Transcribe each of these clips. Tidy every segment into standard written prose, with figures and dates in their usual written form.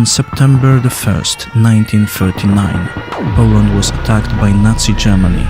On September 1st, 1939, Poland was attacked by Nazi Germany.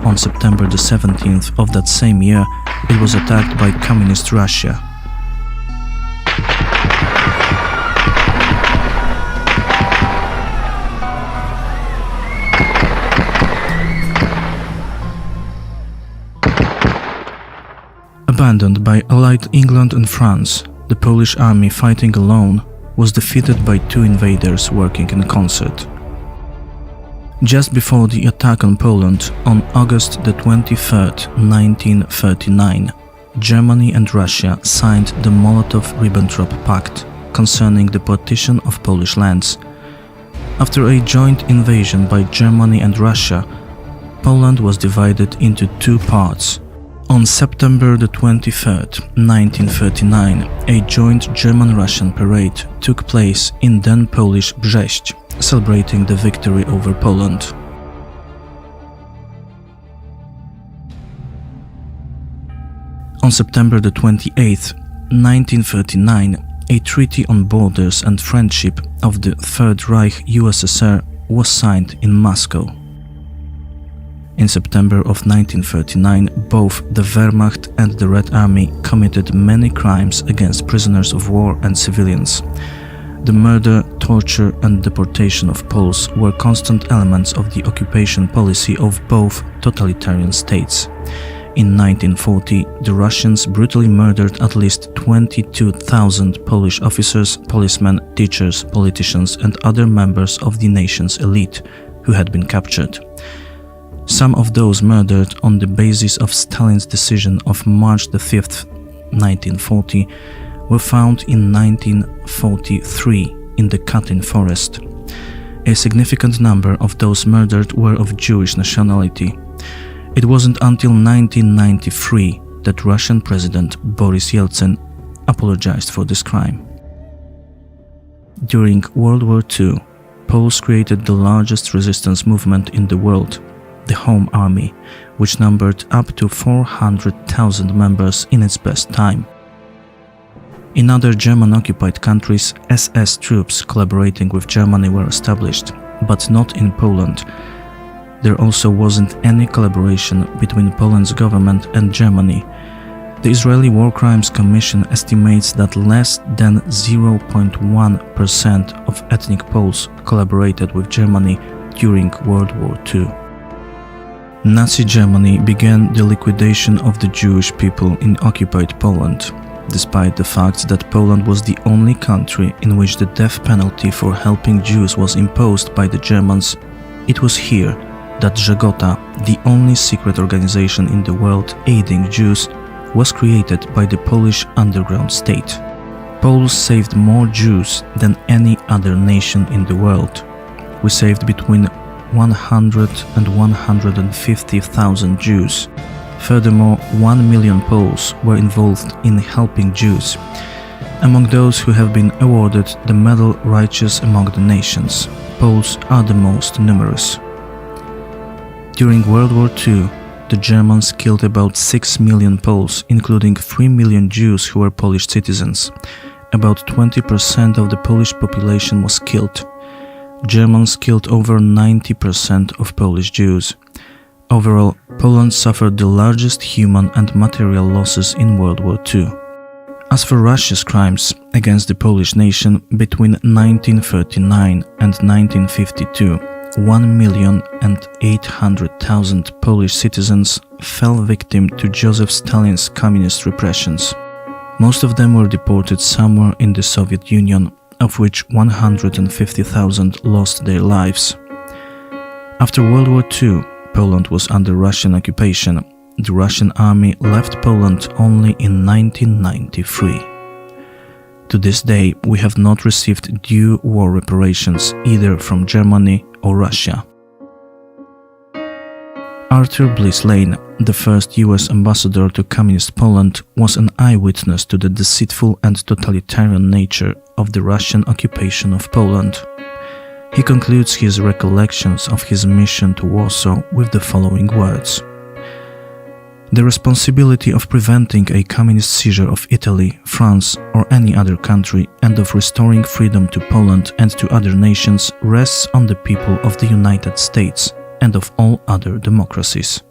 On September the 17th of that same year, it was attacked by Communist Russia. Abandoned by Allied England and France, the Polish army fighting alone was defeated by two invaders working in concert. Just before the attack on Poland, on August the 23rd, 1939, Germany and Russia signed the Molotov-Ribbentrop Pact concerning the partition of Polish lands. After a joint invasion by Germany and Russia, Poland was divided into two parts. On September the 23rd, 1939, a joint German-Russian parade took place in then Polish Brześć, celebrating the victory over Poland. On September the 28th, 1939, a treaty on borders and friendship of the Third Reich USSR was signed in Moscow. In September of 1939, both the Wehrmacht and the Red Army committed many crimes against prisoners of war and civilians. The murder, torture and deportation of Poles were constant elements of the occupation policy of both totalitarian states. In 1940, the Russians brutally murdered at least 22,000 Polish officers, policemen, teachers, politicians and other members of the nation's elite who had been captured. Some of those murdered on the basis of Stalin's decision of March 5, 1940, were found in 1943 in the Katyn forest. A significant number of those murdered were of Jewish nationality. It wasn't until 1993 that Russian President Boris Yeltsin apologized for this crime. During World War II, Poles created the largest resistance movement in the world, the Home Army, which numbered up to 400,000 members in its best time. In other German-occupied countries, SS troops collaborating with Germany were established, but not in Poland. There also wasn't any collaboration between Poland's government and Germany. The Israeli War Crimes Commission estimates that less than 0.1% of ethnic Poles collaborated with Germany during World War II. Nazi Germany began the liquidation of the Jewish people in occupied Poland. Despite the fact that Poland was the only country in which the death penalty for helping Jews was imposed by the Germans, it was here that Żegota, the only secret organization in the world aiding Jews, was created by the Polish underground state. Poles saved more Jews than any other nation in the world. We saved between 100 and 150,000 Jews. Furthermore, 1 million Poles were involved in helping Jews. Among those who have been awarded the medal Righteous Among the Nations, Poles are the most numerous. During World War II, the Germans killed about 6 million Poles, including 3 million Jews who were Polish citizens. About 20% of the Polish population was killed. Germans killed over 90% of Polish Jews. Overall, Poland suffered the largest human and material losses in World War II. As for Russia's crimes against the Polish nation, between 1939 and 1952, 1,800,000 Polish citizens fell victim to Joseph Stalin's communist repressions. Most of them were deported somewhere in the Soviet Union, of which 150,000 lost their lives. After World War II, Poland was under Russian occupation. The Russian army left Poland only in 1993. To this day, we have not received due war reparations either from Germany or Russia. Arthur Bliss Lane, the first US ambassador to Communist Poland, was an eyewitness to the deceitful and totalitarian nature of the Russian occupation of Poland. He concludes his recollections of his mission to Warsaw with the following words. The responsibility of preventing a communist seizure of Italy, France, or any other country and of restoring freedom to Poland and to other nations rests on the people of the United States and of all other democracies.